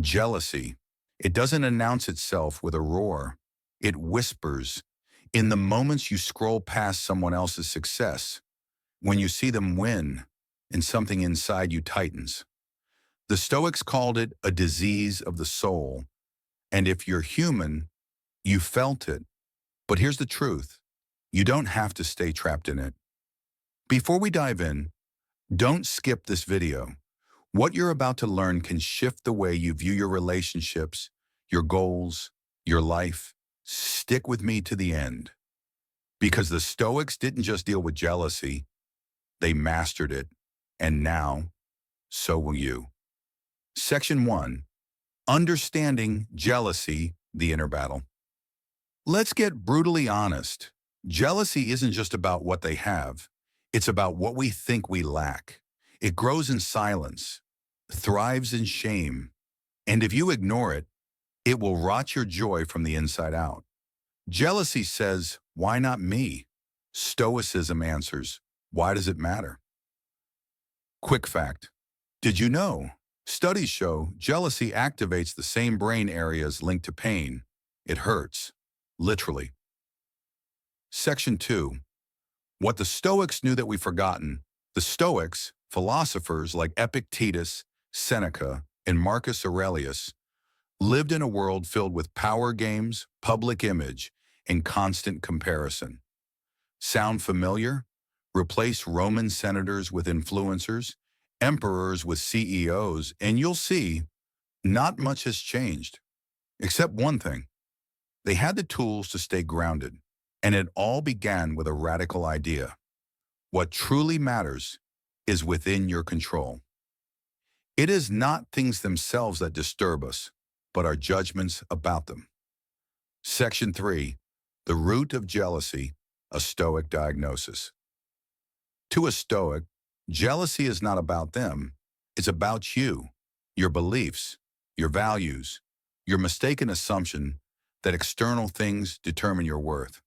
Jealousy. It doesn't announce itself with a roar. It whispers in the moments you scroll past someone else's success, when you see them win and something inside you tightens. The Stoics called it a disease of the soul. And if you're human, you felt it. But here's the truth. You don't have to stay trapped in it. Before we dive in, don't skip this video. What you're about to learn can shift the way you view your relationships, your goals, your life. Stick with me to the end. Because the Stoics didn't just deal with jealousy, they mastered it. And now, so will you. Section 1. Understanding jealousy, the inner battle. Let's get brutally honest. Jealousy isn't just about what they have. It's about what we think we lack. It grows in silence, thrives in shame, and if you ignore it, it will rot your joy from the inside out. Jealousy says, "Why not me?" Stoicism answers, "Why does it matter?" Quick fact. Did you know? Studies show jealousy activates the same brain areas linked to pain. It hurts, literally. Section 2. What the Stoics knew that we've forgotten. The Stoics, philosophers like Epictetus, Seneca, and Marcus Aurelius, lived in a world filled with power games, public image, and constant comparison. Sound familiar? Replace Roman senators with influencers, emperors with CEOs, and you'll see not much has changed. Except one thing. They had the tools to stay grounded, and it all began with a radical idea. What truly matters is within your control. It is not things themselves that disturb us, but our judgments about them. Section 3. The root of jealousy, a Stoic diagnosis. To a Stoic, jealousy is not about them. It's about you, your beliefs, your values, your mistaken assumption that external things determine your worth.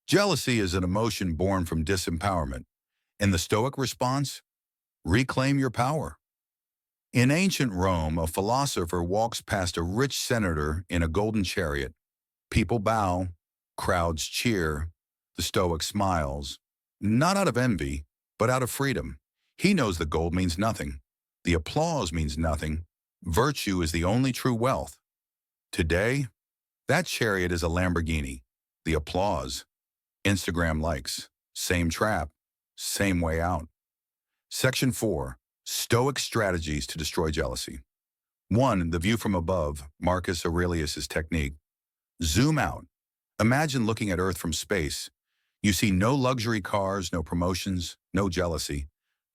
Jealousy is an emotion born from disempowerment, and the Stoic response? Reclaim your power. In ancient Rome, a philosopher walks past a rich senator in a golden chariot. People bow, crowds cheer, the Stoic smiles, not out of envy, but out of freedom. He knows the gold means nothing. The applause means nothing. Virtue is the only true wealth. Today, that chariot is a Lamborghini. The applause, Instagram likes, same trap, same way out. Section 4. Stoic strategies to destroy jealousy. 1. The view from above, Marcus Aurelius' technique. Zoom out. Imagine looking at Earth from space. You see no luxury cars, no promotions, no jealousy.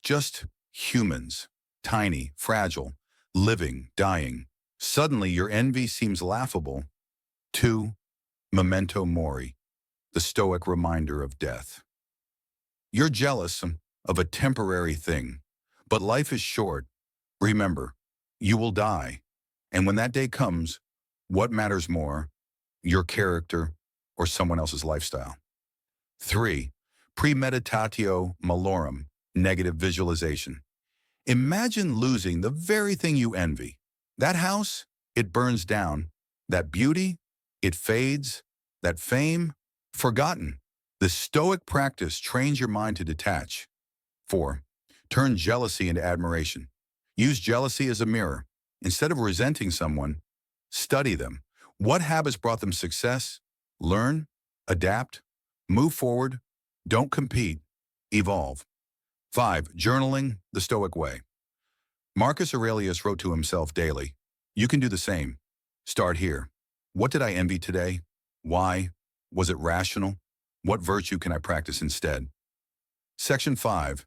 Just humans, tiny, fragile, living, dying. Suddenly, your envy seems laughable. 2. Memento mori, the Stoic reminder of death. You're jealous of a temporary thing, but life is short. Remember, you will die. And when that day comes, what matters more, your character or someone else's lifestyle? 3. Premeditatio malorum, negative visualization. Imagine losing the very thing you envy. That house, it burns down. That beauty, it fades. That fame, forgotten. The Stoic practice trains your mind to detach. 4. Turn jealousy into admiration. Use jealousy as a mirror. Instead of resenting someone, study them. What habits brought them success? Learn, adapt, move forward. Don't compete, evolve. 5. Journaling the Stoic way. Marcus Aurelius wrote to himself daily. You can do the same. Start here. What did I envy today? Why? Was it rational? What virtue can I practice instead? Section 5.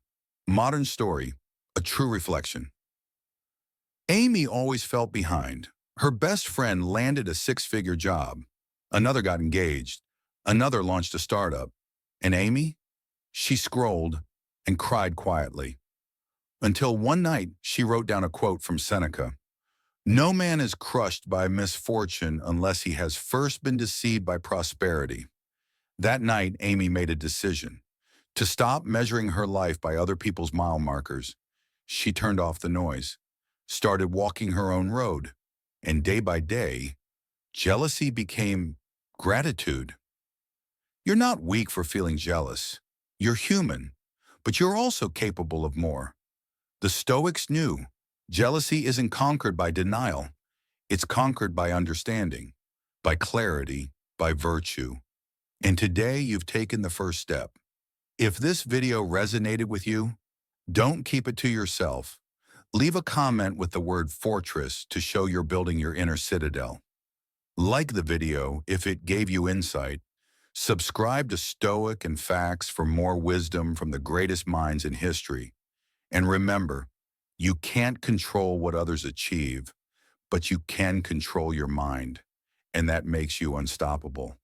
Modern story, a true reflection. Amy always felt behind. Her best friend landed a 6-figure job. Another got engaged. Another launched a startup. And Amy? She scrolled and cried quietly. Until one night, she wrote down a quote from Seneca. No man is crushed by misfortune unless he has first been deceived by prosperity. That night, Amy made a decision. To stop measuring her life by other people's mile markers, she turned off the noise, started walking her own road, And day by day, jealousy became gratitude. You're not weak for feeling jealous. You're human, but you're also capable of more. The Stoics knew jealousy isn't conquered by denial. It's conquered by understanding, by clarity, by virtue. And today you've taken the first step. If this video resonated with you, don't keep it to yourself. Leave a comment with the word fortress to show you're building your inner citadel. Like the video if it gave you insight. Subscribe to Stoic and Facts for more wisdom from the greatest minds in history. And remember, you can't control what others achieve, but you can control your mind, and that makes you unstoppable.